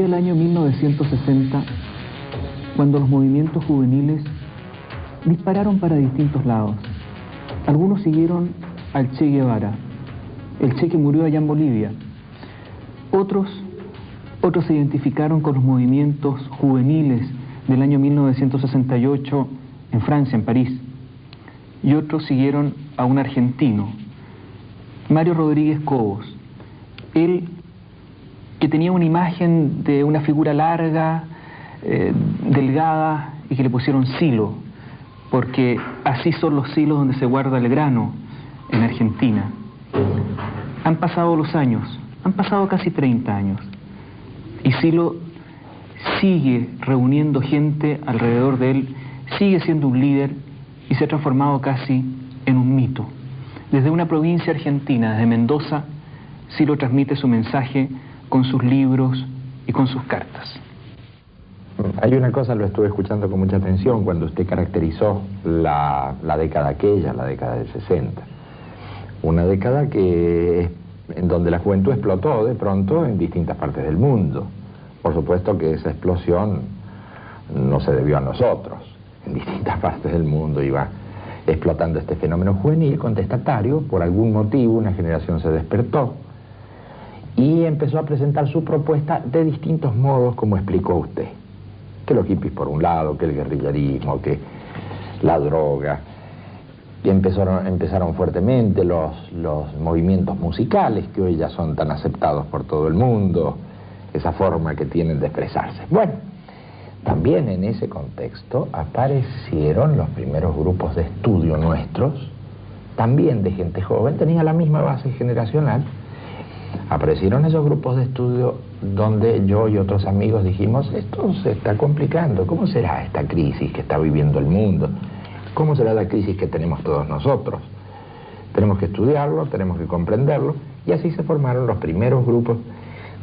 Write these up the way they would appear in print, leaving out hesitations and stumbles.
Fue el año 1960 cuando los movimientos juveniles dispararon para distintos lados. Algunos siguieron al Che Guevara, el Che que murió allá en Bolivia. Otros se identificaron con los movimientos juveniles del año 1968 en Francia, en París. Y otros siguieron a un argentino, Mario Rodríguez Cobos. Él, que tenía una imagen de una figura larga, delgada, y que le pusieron silo, porque así son los silos donde se guarda el grano en Argentina. Han pasado los años, han pasado casi 30 años, y Silo sigue reuniendo gente alrededor de él, sigue siendo un líder y se ha transformado casi en un mito. Desde una provincia argentina, desde Mendoza, Silo transmite su mensaje con sus libros y con sus cartas. Hay una cosa, lo estuve escuchando con mucha atención cuando usted caracterizó la década aquella, la década del 60. Una década en donde la juventud explotó de pronto en distintas partes del mundo. Por supuesto que esa explosión no se debió a nosotros. En distintas partes del mundo iba explotando este fenómeno juvenil contestatario. Por algún motivo una generación se despertó y empezó a presentar su propuesta de distintos modos, como explicó usted. Que los hippies por un lado, que el guerrillerismo, que la droga. Y empezaron fuertemente los movimientos musicales, que hoy ya son tan aceptados por todo el mundo, esa forma que tienen de expresarse. Bueno, también en ese contexto aparecieron los primeros grupos de estudio nuestros, también de gente joven, tenía la misma base generacional. Aparecieron esos grupos de estudio donde yo y otros amigos dijimos, esto se está complicando, ¿cómo será esta crisis que está viviendo el mundo? ¿Cómo será la crisis que tenemos todos nosotros? Tenemos que estudiarlo, tenemos que comprenderlo, y así se formaron los primeros grupos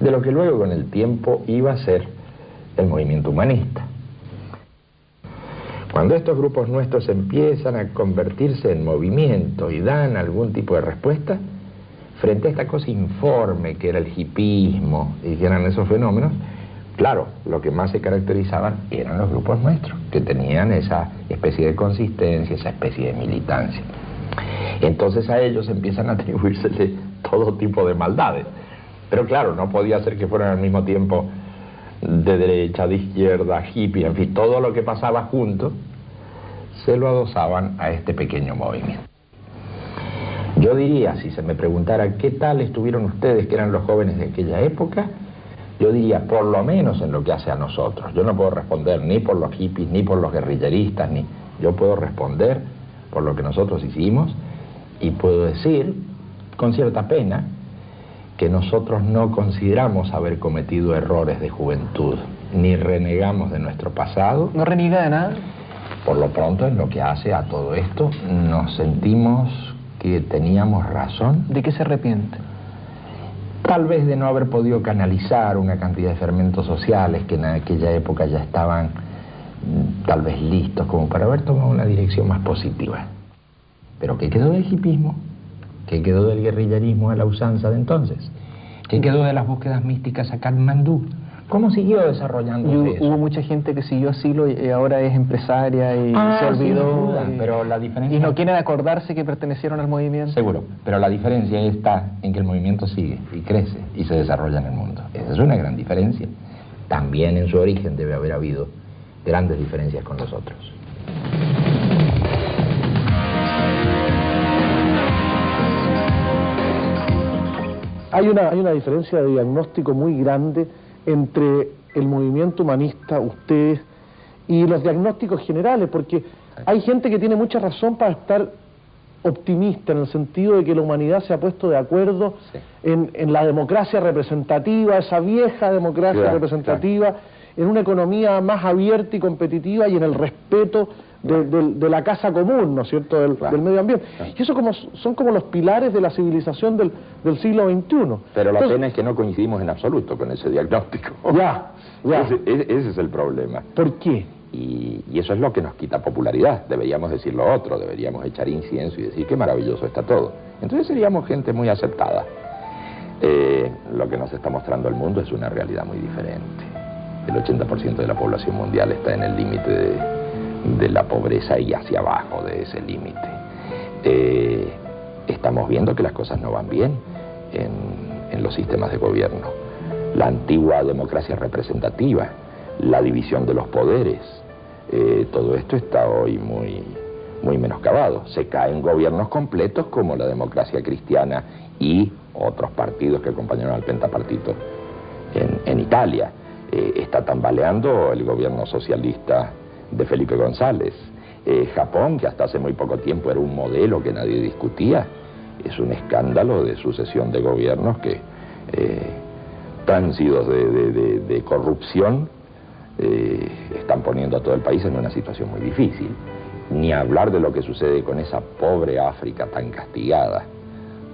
de lo que luego con el tiempo iba a ser el movimiento humanista. Cuando estos grupos nuestros empiezan a convertirse en movimiento y dan algún tipo de respuesta, frente a esta cosa informe que era el hipismo y que eran esos fenómenos, claro, lo que más se caracterizaban eran los grupos nuestros, que tenían esa especie de consistencia, esa especie de militancia. Entonces a ellos empiezan a atribuírsele todo tipo de maldades. Pero claro, no podía ser que fueran al mismo tiempo de derecha, de izquierda, hippie, en fin, todo lo que pasaba junto se lo adosaban a este pequeño movimiento. Yo diría, si se me preguntara qué tal estuvieron ustedes, que eran los jóvenes de aquella época, yo diría, por lo menos en lo que hace a nosotros. Yo no puedo responder ni por los hippies, ni por los guerrilleristas, yo puedo responder por lo que nosotros hicimos, y puedo decir, con cierta pena, que nosotros no consideramos haber cometido errores de juventud, ni renegamos de nuestro pasado. ¿No reniega de nada? Por lo pronto, en lo que hace a todo esto, nos sentimos que teníamos razón. ¿De qué se arrepiente? Tal vez de no haber podido canalizar una cantidad de fermentos sociales que en aquella época ya estaban tal vez listos como para haber tomado una dirección más positiva. Pero ¿qué quedó del hipismo? ¿Qué quedó del guerrillerismo a la usanza de entonces? ¿Qué quedó de las búsquedas místicas a Katmandú? ¿Cómo siguió desarrollándose eso? Hubo mucha gente que siguió Silo y ahora es empresaria y se olvidó. Sin duda, pero la diferencia... Y no quieren acordarse que pertenecieron al movimiento. Seguro, pero la diferencia está en que el movimiento sigue y crece y se desarrolla en el mundo. Esa es una gran diferencia. También en su origen debe haber habido grandes diferencias con los otros. Hay una diferencia de diagnóstico muy grande entre el movimiento humanista, ustedes, y los diagnósticos generales, porque hay gente que tiene mucha razón para estar optimista en el sentido de que la humanidad se ha puesto de acuerdo en la democracia representativa, esa vieja democracia representativa, en una economía más abierta y competitiva y en el respeto de la casa común, ¿no es cierto?, del medio ambiente. Y eso son como los pilares de la civilización del siglo XXI. Pero la pena es que no coincidimos en absoluto con ese diagnóstico. Ese es el problema. ¿Por qué? Y eso es lo que nos quita popularidad. Deberíamos decir lo otro, deberíamos echar incienso y decir qué maravilloso está todo. Entonces seríamos gente muy aceptada. Lo que nos está mostrando el mundo es una realidad muy diferente. El 80% de la población mundial está en el límite de la pobreza y hacia abajo de ese límite. Estamos viendo que las cosas no van bien en los sistemas de gobierno. La antigua democracia representativa, la división de los poderes, todo esto está hoy muy menoscabado. Se caen gobiernos completos como la democracia cristiana y otros partidos que acompañaron al pentapartito en Italia. Está tambaleando el gobierno socialista de Felipe González. Japón, que hasta hace muy poco tiempo era un modelo que nadie discutía, es un escándalo de sucesión de gobiernos que tránsito de corrupción están poniendo a todo el país en una situación muy difícil. Ni hablar de lo que sucede con esa pobre África tan castigada,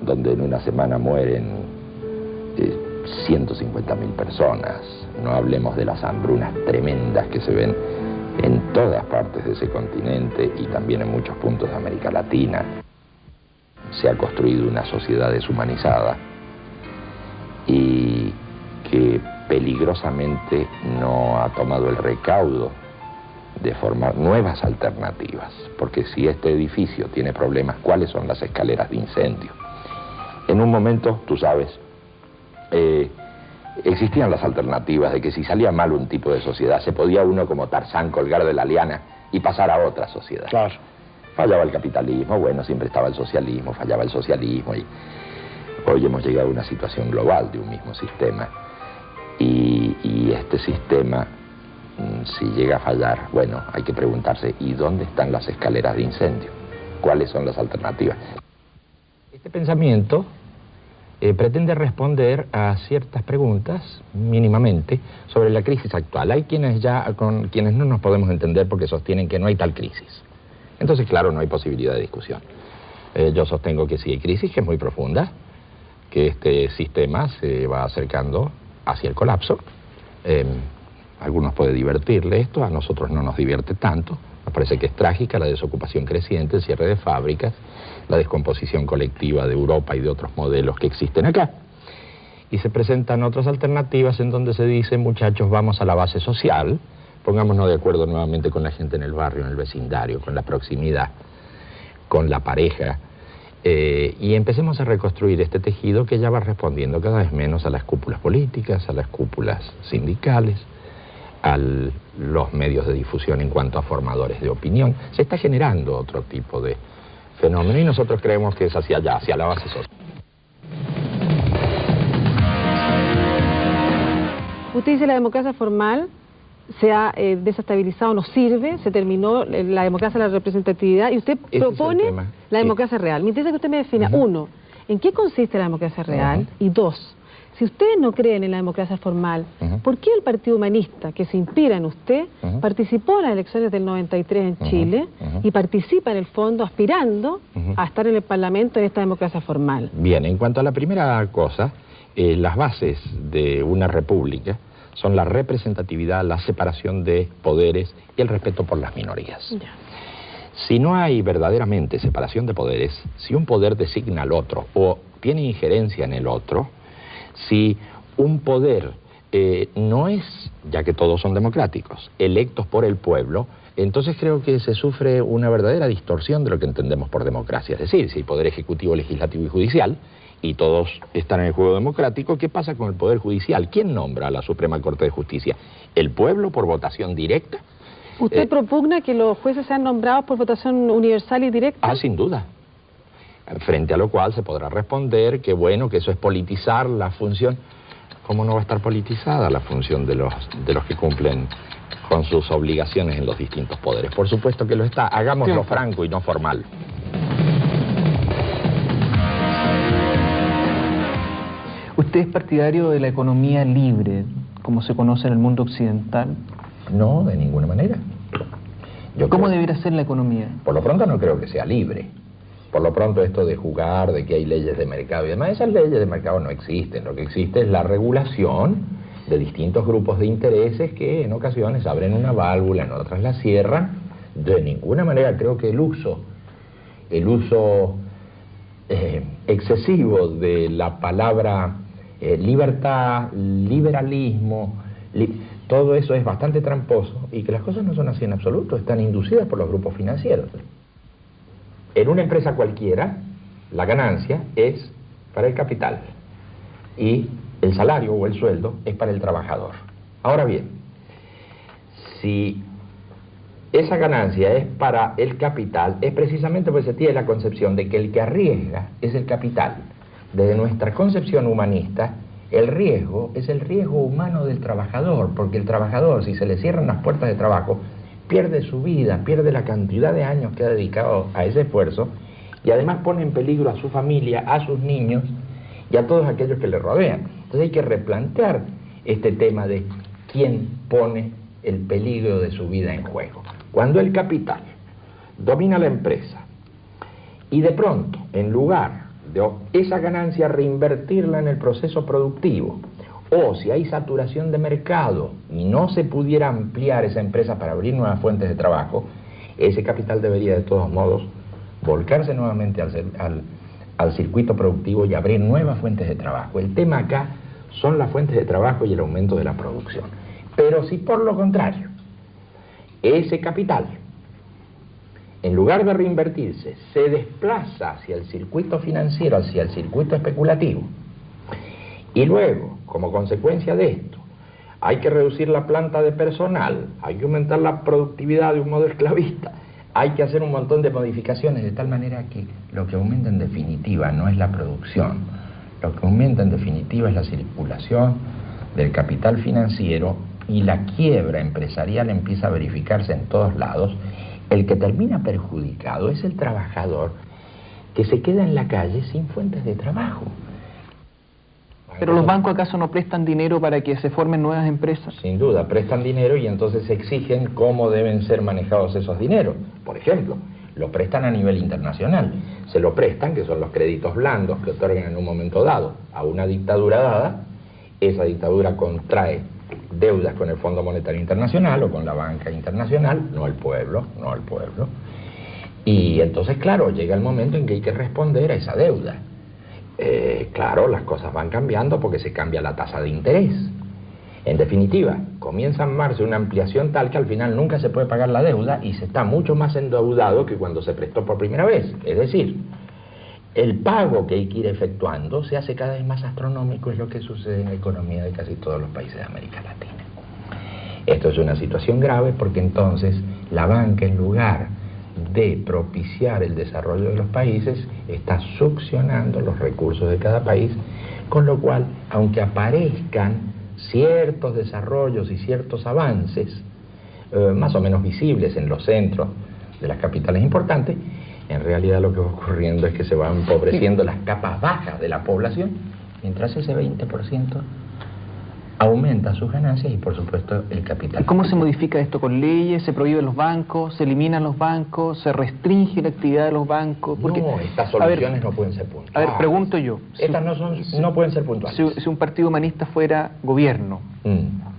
donde en una semana mueren 150.000 personas. No hablemos de las hambrunas tremendas que se ven en todas partes de ese continente y también en muchos puntos de América Latina. Se ha construido una sociedad deshumanizada y que peligrosamente no ha tomado el recaudo de formar nuevas alternativas, porque si este edificio tiene problemas, ¿cuáles son las escaleras de incendio? En un momento, tú sabes, existían las alternativas de que si salía mal un tipo de sociedad, se podía uno como Tarzán colgar de la liana y pasar a otra sociedad. Claro. Fallaba el capitalismo, bueno, siempre estaba el socialismo, fallaba el socialismo y hoy hemos llegado a una situación global de un mismo sistema y este sistema, si llega a fallar, bueno, hay que preguntarse, ¿y dónde están las escaleras de incendio? ¿Cuáles son las alternativas? Este pensamiento pretende responder a ciertas preguntas, mínimamente, sobre la crisis actual. Hay quienes con quienes no nos podemos entender porque sostienen que no hay tal crisis. Entonces, claro, no hay posibilidad de discusión. Yo sostengo que sí hay crisis, que es muy profunda, que este sistema se va acercando hacia el colapso. A algunos puede divertirle esto, a nosotros no nos divierte tanto. Nos parece que es trágica la desocupación creciente, el cierre de fábricas, la descomposición colectiva de Europa y de otros modelos que existen acá. Y se presentan otras alternativas en donde se dice, muchachos, vamos a la base social, pongámonos de acuerdo nuevamente con la gente en el barrio, en el vecindario, con la proximidad, con la pareja, y empecemos a reconstruir este tejido que ya va respondiendo cada vez menos a las cúpulas políticas, a las cúpulas sindicales, a los medios de difusión en cuanto a formadores de opinión. Se está generando otro tipo de fenómeno y nosotros creemos que es hacia allá, hacia la base social. Usted dice la democracia formal se ha desestabilizado, no sirve, se terminó la democracia de la representatividad y usted propone la democracia real. Me interesa que usted me defina, uno, ¿en qué consiste la democracia real? Y dos, si ustedes no creen en la democracia formal, ¿por qué el Partido Humanista, que se inspira en usted, participó en las elecciones del 93 en Chile y participa en el fondo aspirando a estar en el Parlamento en esta democracia formal? Bien, en cuanto a la primera cosa, las bases de una república son la representatividad, la separación de poderes y el respeto por las minorías. Ya. Si no hay verdaderamente separación de poderes, si un poder designa al otro o tiene injerencia en el otro, si un poder no es, ya que todos son democráticos, electos por el pueblo, entonces creo que se sufre una verdadera distorsión de lo que entendemos por democracia. Es decir, si hay poder ejecutivo, legislativo y judicial, y todos están en el juego democrático, ¿qué pasa con el Poder Judicial? ¿Quién nombra a la Suprema Corte de Justicia? ¿El pueblo por votación directa? ¿Usted propugna que los jueces sean nombrados por votación universal y directa? Sin duda. Frente a lo cual se podrá responder que bueno, que eso es politizar la función. ¿Cómo no va a estar politizada la función de los que cumplen con sus obligaciones en los distintos poderes? Por supuesto que lo está. Hagámoslo franco y no formal. ¿Usted es partidario de la economía libre, como se conoce en el mundo occidental? No, de ninguna manera. ¿Cómo debería ser la economía? Por lo pronto no creo que sea libre. Por lo pronto esto de jugar, de que hay leyes de mercado y demás, esas leyes de mercado no existen. Lo que existe es la regulación de distintos grupos de intereses que en ocasiones abren una válvula, en otras la cierran. De ninguna manera creo que el uso excesivo de la palabra libertad, liberalismo, todo eso es bastante tramposo y que las cosas no son así en absoluto, están inducidas por los grupos financieros. En una empresa cualquiera, la ganancia es para el capital y el salario o el sueldo es para el trabajador. Ahora bien, si esa ganancia es para el capital, es precisamente porque se tiene la concepción de que el que arriesga es el capital. Desde nuestra concepción humanista, el riesgo es el riesgo humano del trabajador, porque el trabajador, si se le cierran las puertas de trabajo, pierde su vida, pierde la cantidad de años que ha dedicado a ese esfuerzo y además pone en peligro a su familia, a sus niños y a todos aquellos que le rodean. Entonces hay que replantear este tema de quién pone el peligro de su vida en juego. Cuando el capital domina la empresa y de pronto, en lugar de esa ganancia reinvertirla en el proceso productivo, o si hay saturación de mercado y no se pudiera ampliar esa empresa para abrir nuevas fuentes de trabajo, ese capital debería de todos modos volcarse nuevamente al circuito productivo y abrir nuevas fuentes de trabajo. El tema acá son las fuentes de trabajo y el aumento de la producción. Pero si por lo contrario, ese capital, en lugar de reinvertirse, se desplaza hacia el circuito financiero, hacia el circuito especulativo, y luego, como consecuencia de esto, hay que reducir la planta de personal, hay que aumentar la productividad de un modo esclavista, hay que hacer un montón de modificaciones de tal manera que lo que aumenta en definitiva no es la producción, lo que aumenta en definitiva es la circulación del capital financiero y la quiebra empresarial empieza a verificarse en todos lados. El que termina perjudicado es el trabajador que se queda en la calle sin fuentes de trabajo. ¿Pero los bancos acaso no prestan dinero para que se formen nuevas empresas? Sin duda, prestan dinero y entonces exigen cómo deben ser manejados esos dineros. Por ejemplo, lo prestan a nivel internacional. Se lo prestan, que son los créditos blandos que otorgan en un momento dado a una dictadura dada. Esa dictadura contrae deudas con el Fondo Monetario Internacional o con la banca internacional, no el pueblo, no el pueblo. Y entonces, claro, llega el momento en que hay que responder a esa deuda. Claro, las cosas van cambiando porque se cambia la tasa de interés. En definitiva, comienza a armarse una ampliación tal que al final nunca se puede pagar la deuda y se está mucho más endeudado que cuando se prestó por primera vez. Es decir, el pago que hay que ir efectuando se hace cada vez más astronómico, es lo que sucede en la economía de casi todos los países de América Latina. Esto es una situación grave porque entonces la banca, en lugar de propiciar el desarrollo de los países, está succionando los recursos de cada país, con lo cual, aunque aparezcan ciertos desarrollos y ciertos avances más o menos visibles en los centros de las capitales importantes, en realidad lo que va ocurriendo es que se van empobreciendo las capas bajas de la población, mientras ese 20% aumenta sus ganancias y por supuesto el capital. ¿Cómo se modifica esto con leyes? ¿Se prohíben los bancos? ¿Se eliminan los bancos? ¿Se restringe la actividad de los bancos? Porque, no, estas soluciones no pueden ser puntuales. A ver, pregunto yo. Estas no pueden ser puntuales. Si un partido humanista fuera gobierno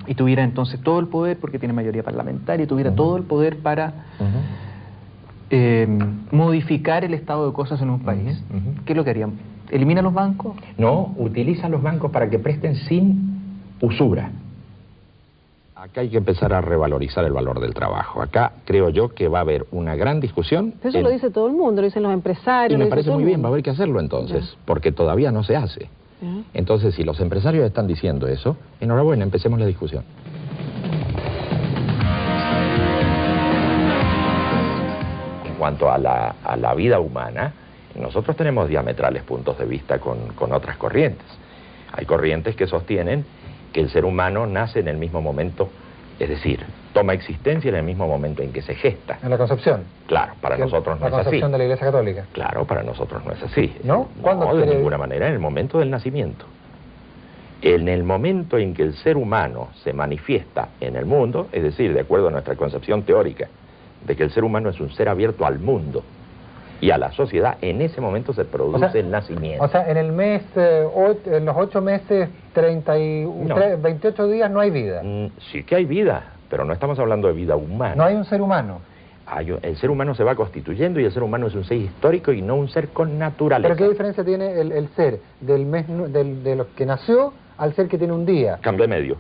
y tuviera entonces todo el poder, porque tiene mayoría parlamentaria, y tuviera todo el poder para modificar el estado de cosas en un país, ¿qué es lo que harían? ¿Elimina los bancos? No, utiliza los bancos para que presten sin usura. Acá hay que empezar a revalorizar el valor del trabajo. Acá creo yo que va a haber una gran discusión. Eso lo dice todo el mundo, lo dicen los empresarios. Y me parece muy bien, va a haber que hacerlo entonces, porque todavía no se hace. Entonces, si los empresarios están diciendo eso, enhorabuena, empecemos la discusión. En cuanto a la vida humana, nosotros tenemos diametrales puntos de vista con otras corrientes. Hay corrientes que sostienen que el ser humano nace en el mismo momento, es decir, toma existencia en el mismo momento en que se gesta. ¿En la concepción? Claro, para nosotros no es así. ¿La concepción de la Iglesia Católica? Claro, para nosotros no es así. ¿No? ¿Cuándo no, de ninguna manera, en el momento del nacimiento. En el momento en que el ser humano se manifiesta en el mundo, es decir, de acuerdo a nuestra concepción teórica, de que el ser humano es un ser abierto al mundo y a la sociedad, en ese momento se produce el nacimiento. O sea, en el mes, en los 8 meses, 28 días no hay vida. Sí que hay vida, pero no estamos hablando de vida humana. No hay un ser humano. El ser humano se va constituyendo y el ser humano es un ser histórico y no un ser con naturaleza. ¿Pero qué diferencia tiene el ser del mes de lo que nació al ser que tiene un día? Cambio de medio.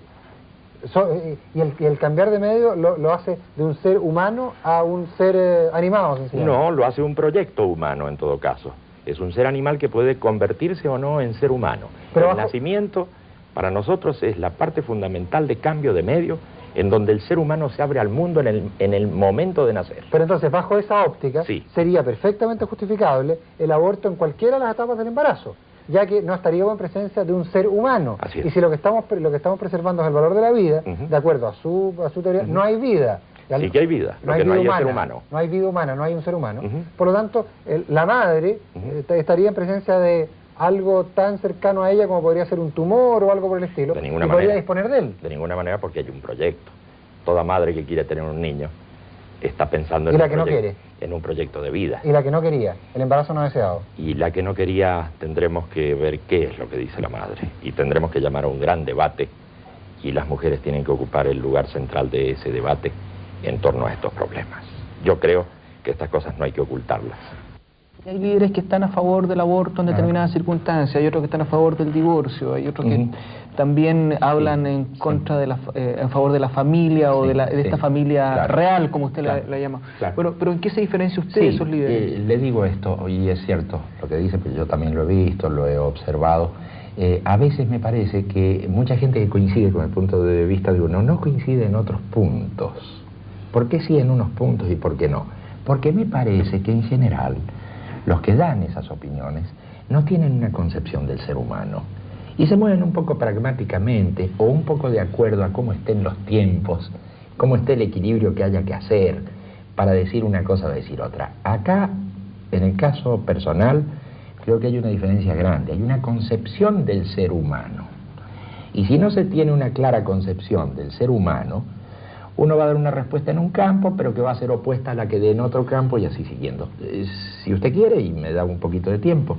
y el cambiar de medio lo hace de un ser humano a un ser animado, sencillamente. No, lo hace un proyecto humano en todo caso. Es un ser animal que puede convertirse o no en ser humano. Pero el nacimiento para nosotros es la parte fundamental de cambio de medio, en donde el ser humano se abre al mundo en el momento de nacer. Pero entonces, bajo esa óptica, sería perfectamente justificable el aborto en cualquiera de las etapas del embarazo, ya que no estaríamos en presencia de un ser humano. Así es. Y si lo que estamos preservando es el valor de la vida, de acuerdo a su teoría, no hay vida. Sí que hay vida, no hay vida humana, no hay vida humana, no hay un ser humano. Por lo tanto, la madre estaría en presencia de algo tan cercano a ella como podría ser un tumor o algo por el estilo, de ninguna y manera, podría disponer de él. De ninguna manera, porque hay un proyecto. Toda madre que quiere tener un niño está pensando en un proyecto de vida. Y la que no quería, el embarazo no deseado. Y la que no quería, tendremos que ver qué es lo que dice la madre. Y tendremos que llamar a un gran debate. Y las mujeres tienen que ocupar el lugar central de ese debate en torno a estos problemas. Yo creo que estas cosas no hay que ocultarlas. Hay líderes que están a favor del aborto en determinadas circunstancias, hay otros que están a favor del divorcio, hay otros que también hablan en contra de en favor de la familia o de esta familia real, como usted la llama. Pero ¿en qué se diferencia usted de esos líderes? Le digo esto, y es cierto lo que dice, porque yo también lo he visto, lo he observado. A veces me parece que mucha gente que coincide con el punto de vista de uno no coincide en otros puntos. ¿Por qué sí en unos puntos y por qué no? Porque me parece que en general los que dan esas opiniones no tienen una concepción del ser humano y se mueven un poco pragmáticamente o un poco de acuerdo a cómo estén los tiempos, cómo esté el equilibrio que haya que hacer para decir una cosa o decir otra. Acá, en el caso personal, creo que hay una diferencia grande, hay una concepción del ser humano. Y si no se tiene una clara concepción del ser humano, uno va a dar una respuesta en un campo, pero que va a ser opuesta a la que dé en otro campo y así siguiendo. Si usted quiere, y me da un poquito de tiempo,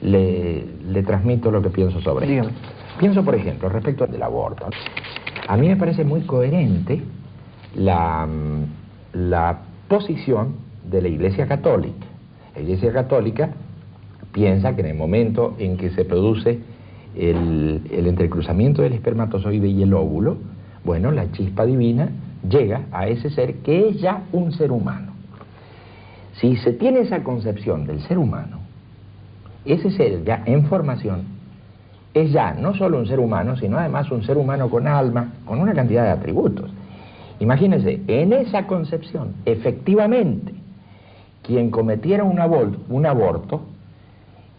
le transmito lo que pienso sobre esto. Pienso, por ejemplo, respecto del aborto. A mí me parece muy coherente la posición de la Iglesia Católica. La Iglesia Católica piensa que en el momento en que se produce el entrecruzamiento del espermatozoide y el óvulo, bueno, la chispa divina llega a ese ser que es ya un ser humano. Si se tiene esa concepción del ser humano, ese ser ya en formación es ya no solo un ser humano, sino además un ser humano con alma, con una cantidad de atributos. Imagínense, en esa concepción, efectivamente, quien cometiera un aborto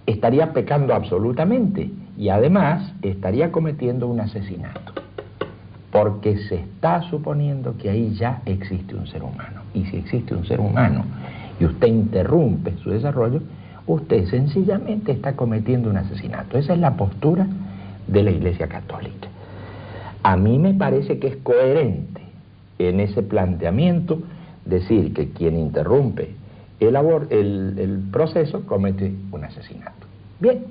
estaría pecando absolutamente y además estaría cometiendo un asesinato. Porque se está suponiendo que ahí ya existe un ser humano. Y si existe un ser humano y usted interrumpe su desarrollo, usted sencillamente está cometiendo un asesinato. Esa es la postura de la Iglesia Católica. A mí me parece que es coherente en ese planteamiento decir que quien interrumpe el proceso comete un asesinato. Bien,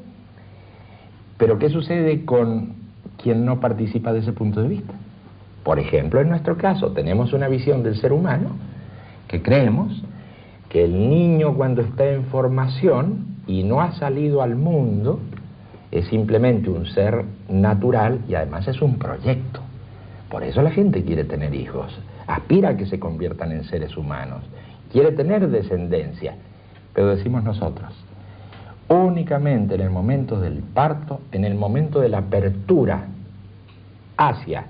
pero ¿qué sucede con quien no participa de ese punto de vista? Por ejemplo, en nuestro caso, tenemos una visión del ser humano que creemos que el niño cuando está en formación y no ha salido al mundo es simplemente un ser natural y además es un proyecto. Por eso la gente quiere tener hijos, aspira a que se conviertan en seres humanos, quiere tener descendencia, pero decimos nosotros, únicamente en el momento del parto, en el momento de la apertura hacia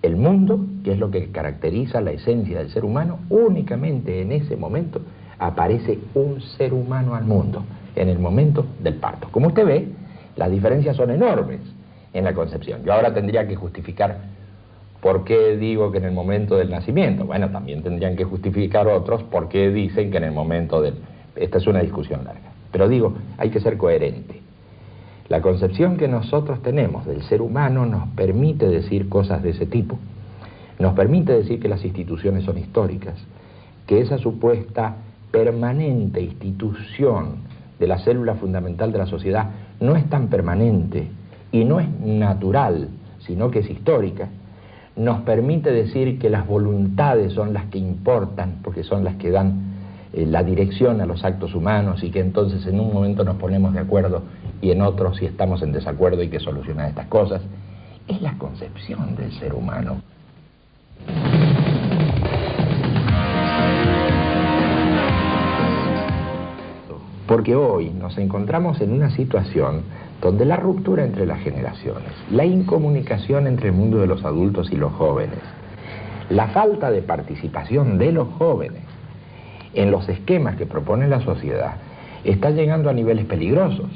el mundo, que es lo que caracteriza la esencia del ser humano, únicamente en ese momento aparece un ser humano al mundo, en el momento del parto. Como usted ve, las diferencias son enormes en la concepción. Yo ahora tendría que justificar por qué digo que en el momento del nacimiento. Bueno, también tendrían que justificar otros por qué dicen que en el momento del... Esta es una discusión larga. Pero digo, hay que ser coherente. La concepción que nosotros tenemos del ser humano nos permite decir cosas de ese tipo. Nos permite decir que las instituciones son históricas, que esa supuesta permanente institución de la célula fundamental de la sociedad no es tan permanente y no es natural, sino que es histórica. Nos permite decir que las voluntades son las que importan, porque son las que dan la dirección a los actos humanos y que entonces en un momento nos ponemos de acuerdo y en otro si estamos en desacuerdo hay que solucionar estas cosas. es la concepción del ser humano. Porque hoy nos encontramos en una situación donde la ruptura entre las generaciones, la incomunicación entre el mundo de los adultos y los jóvenes, la falta de participación de los jóvenes en los esquemas que propone la sociedad, está llegando a niveles peligrosos.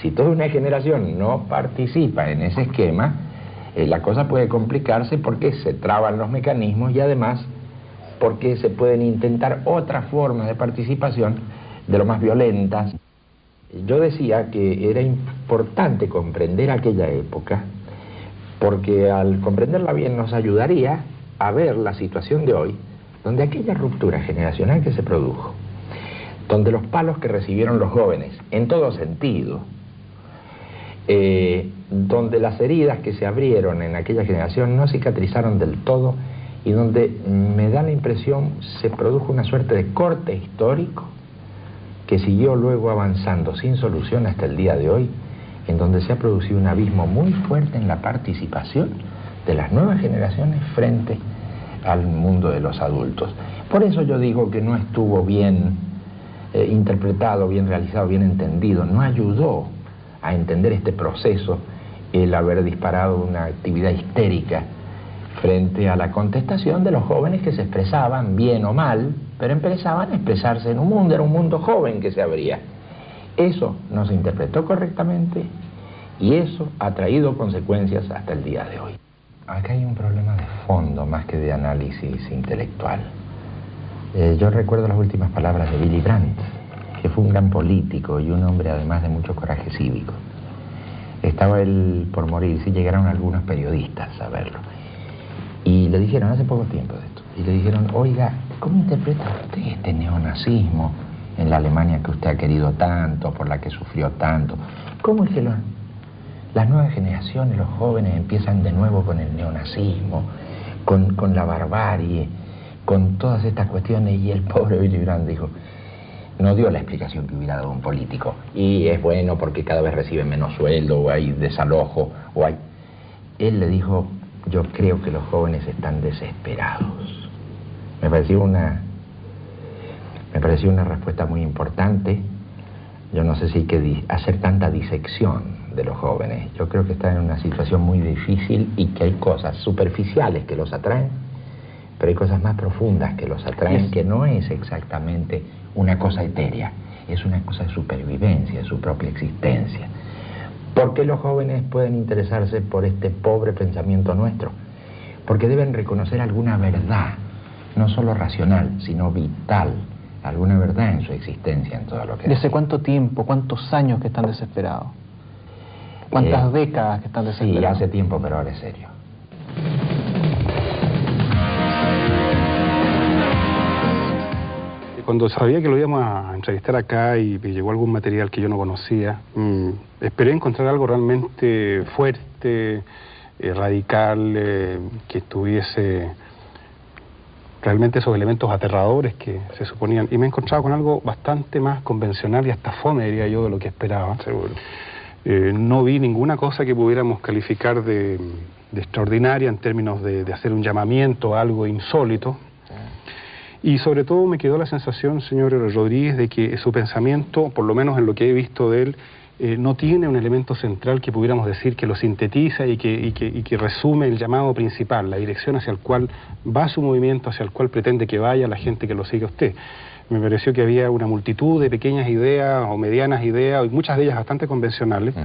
Si toda una generación no participa en ese esquema, la cosa puede complicarse porque se traban los mecanismos y además porque se pueden intentar otras formas de participación de lo más violentas. Yo decía que era importante comprender aquella época porque al comprenderla bien nos ayudaría a ver la situación de hoy, donde aquella ruptura generacional que se produjo, donde los palos que recibieron los jóvenes, en todo sentido, donde las heridas que se abrieron en aquella generación no cicatrizaron del todo y donde me da la impresión se produjo una suerte de corte histórico que siguió luego avanzando sin solución hasta el día de hoy, en donde se ha producido un abismo muy fuerte en la participación de las nuevas generaciones frente al mundo de los adultos. Por eso yo digo que no estuvo bien interpretado, bien realizado, bien entendido, no ayudó a entender este proceso el haber disparado una actividad histérica frente a la contestación de los jóvenes que se expresaban bien o mal, pero empezaban a expresarse en un mundo, era un mundo joven que se abría. Eso no se interpretó correctamente y eso ha traído consecuencias hasta el día de hoy. Acá hay un problema de fondo más que de análisis intelectual. Yo recuerdo las últimas palabras de Willy Brandt, que fue un gran político y un hombre además de mucho coraje cívico. Estaba él por morir, y llegaron algunos periodistas a verlo. Y le dijeron, hace poco tiempo de esto, y le dijeron, oiga, ¿cómo interpreta usted este neonazismo en la Alemania que usted ha querido tanto, por la que sufrió tanto? ¿Cómo es que las nuevas generaciones, los jóvenes, empiezan de nuevo con el neonazismo, con la barbarie, con todas estas cuestiones? Y el pobre Willy Brandt dijo, no dio la explicación que hubiera dado un político. Y es bueno porque cada vez reciben menos sueldo, o hay desalojo, o hay... Él le dijo, yo creo que los jóvenes están desesperados. Me pareció una respuesta muy importante. Yo no sé si hay que hacer tanta disección de los jóvenes. Yo creo que están en una situación muy difícil y que hay cosas superficiales que los atraen, pero hay cosas más profundas que los atraen, que no es exactamente una cosa etérea, es una cosa de supervivencia, de su propia existencia. ¿Por qué los jóvenes pueden interesarse por este pobre pensamiento nuestro? Porque deben reconocer alguna verdad, no solo racional, sino vital, alguna verdad en su existencia, en todo lo que... ¿Desde cuánto tiempo, cuántos años que están desesperados? ¿Cuántas décadas que están desesperados? Sí, hace tiempo, pero ahora es serio. Cuando sabía que lo íbamos a entrevistar acá y llegó algún material que yo no conocía, esperé encontrar algo realmente fuerte, radical, que tuviese realmente esos elementos aterradores que se suponían. Y me he encontrado con algo bastante más convencional y hasta fome, diría yo, de lo que esperaba. Seguro. No vi ninguna cosa que pudiéramos calificar de extraordinaria en términos de hacer un llamamiento a algo insólito. Y sobre todo me quedó la sensación, señor Rodríguez, de que su pensamiento, por lo menos en lo que he visto de él, no tiene un elemento central que pudiéramos decir que lo sintetiza y que resume el llamado principal, la dirección hacia el cual va su movimiento, hacia el cual pretende que vaya la gente que lo sigue a usted. Me pareció que había una multitud de pequeñas ideas o medianas ideas, y muchas de ellas bastante convencionales,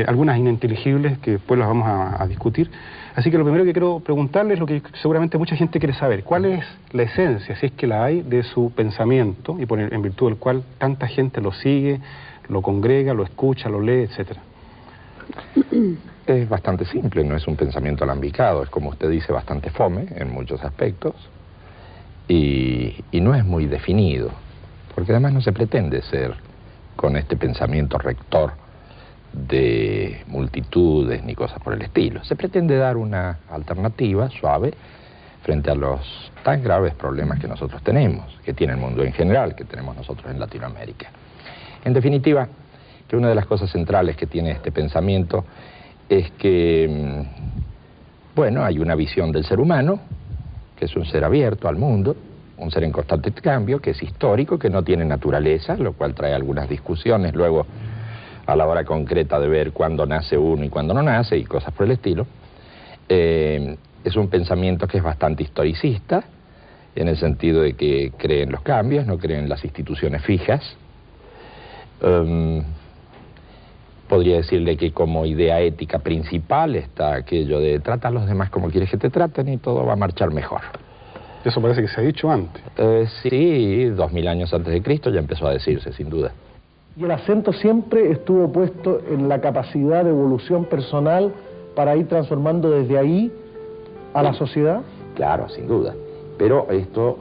algunas ininteligibles que después las vamos a discutir. Así que lo primero que quiero preguntarle es lo que seguramente mucha gente quiere saber. ¿Cuál es la esencia, si es que la hay, de su pensamiento y en virtud del cual tanta gente lo sigue, lo congrega, lo escucha, lo lee, etcétera? Es bastante simple, no es un pensamiento alambicado, es como usted dice, bastante fome en muchos aspectos y no es muy definido, porque además no se pretende ser con este pensamiento rector de multitudes ni cosas por el estilo. Se pretende dar una alternativa suave frente a los tan graves problemas que nosotros tenemos, que tiene el mundo en general, que tenemos nosotros en Latinoamérica. En definitiva, que una de las cosas centrales que tiene este pensamiento es que, bueno, hay una visión del ser humano, que es un ser abierto al mundo, un ser en constante cambio, que es histórico, que no tiene naturaleza, lo cual trae algunas discusiones luego a la hora concreta de ver cuándo nace uno y cuándo no nace y cosas por el estilo. Es un pensamiento que es bastante historicista, en el sentido de que cree en los cambios, no cree en las instituciones fijas. Podría decirle que como idea ética principal está aquello de trata a los demás como quieres que te traten y todo va a marchar mejor. Eso parece que se ha dicho antes. Sí, 2000 años antes de Cristo ya empezó a decirse, sin duda. Y el acento siempre estuvo puesto en la capacidad de evolución personal para ir transformando desde ahí a la sociedad. Claro, sin duda. Pero esto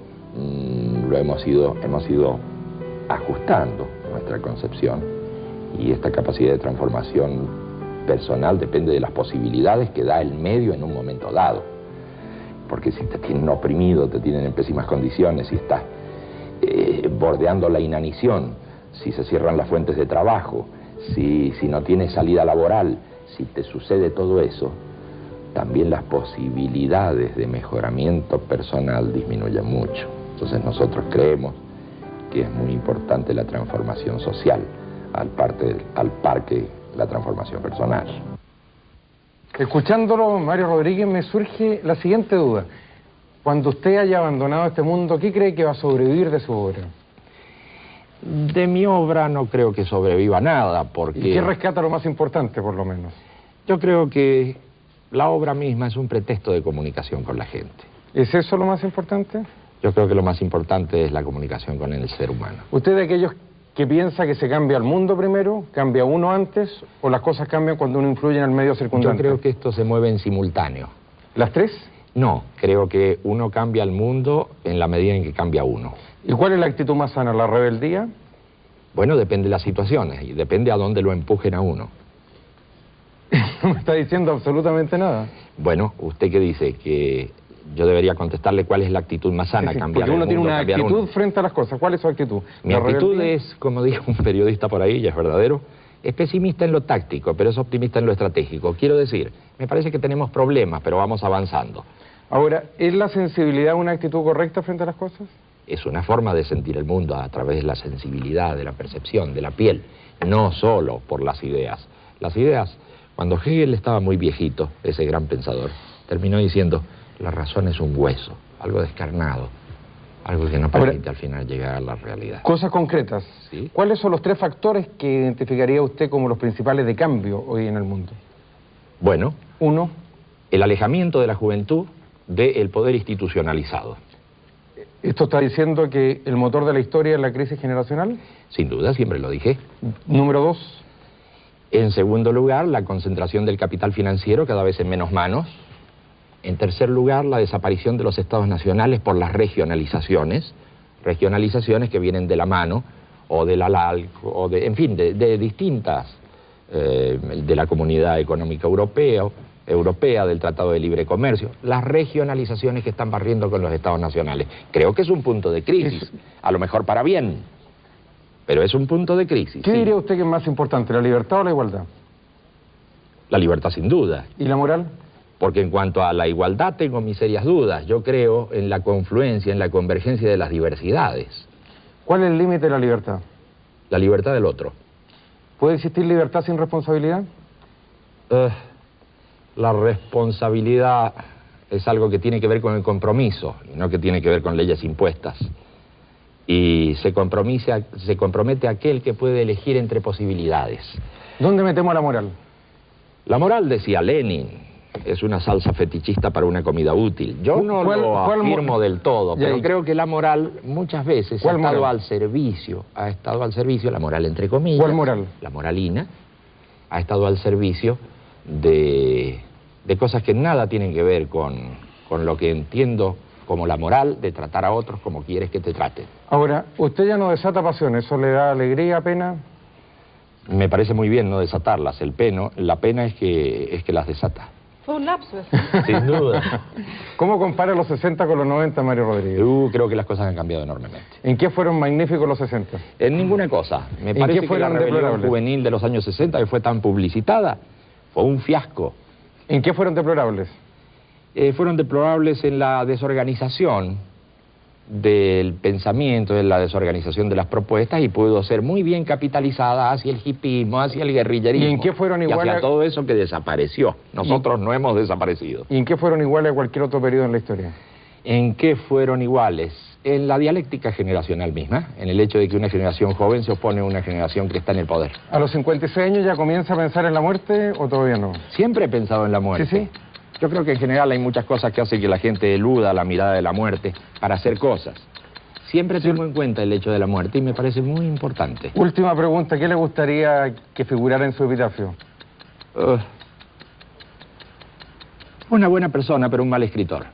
lo hemos ido ajustando, nuestra concepción, y esta capacidad de transformación personal depende de las posibilidades que da el medio en un momento dado. Porque si te tienen oprimido, te tienen en pésimas condiciones, si estás bordeando la inanición, si se cierran las fuentes de trabajo, si no tienes salida laboral, si te sucede todo eso, también las posibilidades de mejoramiento personal disminuyen mucho. Entonces nosotros creemos que es muy importante la transformación social, al par que la transformación personal. Escuchándolo, Mario Rodríguez, me surge la siguiente duda. Cuando usted haya abandonado este mundo, ¿qué cree que va a sobrevivir de su obra? De mi obra no creo que sobreviva nada, porque... ¿Y qué rescata lo más importante, por lo menos? Yo creo que la obra misma es un pretexto de comunicación con la gente. ¿Es eso lo más importante? Yo creo que lo más importante es la comunicación con el ser humano. ¿Usted de aquellos que piensa que se cambia el mundo primero, cambia uno antes, o las cosas cambian cuando uno influye en el medio circundante? Yo creo que esto se mueve en simultáneo. ¿Las tres? No, creo que uno cambia el mundo en la medida en que cambia uno. ¿Y cuál es la actitud más sana? ¿La rebeldía? Bueno, depende de las situaciones y depende a dónde lo empujen a uno. No me está diciendo absolutamente nada. Bueno, ¿usted qué dice? Que yo debería contestarle cuál es la actitud más sana, sí, cambiar porque uno el tiene mundo, una cambiar actitud uno. frente a las cosas. ¿Cuál es su actitud? Mi actitud es, como dijo un periodista por ahí, y es verdadero, es pesimista en lo táctico, pero es optimista en lo estratégico. Quiero decir, me parece que tenemos problemas, pero vamos avanzando. Ahora, ¿es la sensibilidad una actitud correcta frente a las cosas? Es una forma de sentir el mundo a través de la sensibilidad, de la percepción, de la piel, no solo por las ideas. Las ideas, cuando Hegel estaba muy viejito, ese gran pensador, terminó diciendo, la razón es un hueso, algo descarnado, algo que no permite al final llegar a la realidad. Cosas concretas. ¿Sí? ¿Cuáles son los tres factores que identificaría usted como los principales de cambio hoy en el mundo? Bueno, uno, el alejamiento de la juventud del poder institucionalizado. ¿Esto está diciendo que el motor de la historia es la crisis generacional? Sin duda, siempre lo dije. Número dos. En segundo lugar, la concentración del capital financiero cada vez en menos manos. En tercer lugar, la desaparición de los estados nacionales por las regionalizaciones que vienen de la mano, o de la LALC, o de, en fin, de distintas, de la Comunidad Económica Europea, del Tratado de Libre Comercio, las regionalizaciones que están barriendo con los estados nacionales. Creo que es un punto de crisis, a lo mejor para bien, pero es un punto de crisis. ¿Qué sí. diría usted que es más importante, la libertad o la igualdad? La libertad, sin duda. ¿Y la moral? Porque en cuanto a la igualdad tengo mis serias dudas. Yo creo en la confluencia, en la convergencia de las diversidades. ¿Cuál es el límite de la libertad? La libertad del otro. ¿Puede existir libertad sin responsabilidad? La responsabilidad es algo que tiene que ver con el compromiso, y no que tiene que ver con leyes impuestas. Y se compromete aquel que puede elegir entre posibilidades. ¿Dónde metemos la moral? La moral, decía Lenin, es una salsa fetichista para una comida útil. Yo no lo afirmo del todo, pero creo que la moral muchas veces ha estado al servicio, la moral entre comillas. ¿Cuál moral? La moralina ha estado al servicio de cosas que nada tienen que ver con lo que entiendo como la moral de tratar a otros como quieres que te traten. Ahora, usted ya no desata pasiones, ¿eso le da alegría, pena? Me parece muy bien no desatarlas, la pena es que las desata. Fue un lapso. Sin duda. ¿Cómo compara los 60 con los 90, Mario Rodríguez? Creo que las cosas han cambiado enormemente. ¿En qué fueron magníficos los 60? En ninguna cosa. Me parece que la rebelión juvenil de los años 60, que fue tan publicitada, Fue un fiasco. ¿En qué fueron deplorables? Fueron deplorables en la desorganización del pensamiento, en la desorganización de las propuestas, y pudo ser muy bien capitalizada hacia el hipismo, hacia el guerrillerismo. ¿Y en qué fueron iguales? Y hacia todo eso que desapareció. Nosotros no hemos desaparecido. ¿Y en qué fueron iguales a cualquier otro periodo en la historia? ¿En qué fueron iguales? En la dialéctica generacional misma, en el hecho de que una generación joven se opone a una generación que está en el poder. ¿A los 56 años ya comienza a pensar en la muerte o todavía no? Siempre he pensado en la muerte. Sí, sí. Yo creo que en general hay muchas cosas que hacen que la gente eluda la mirada de la muerte para hacer cosas. Siempre tengo en cuenta el hecho de la muerte y me parece muy importante. Última pregunta, ¿qué le gustaría que figurara en su epitafio? Una buena persona, pero un mal escritor.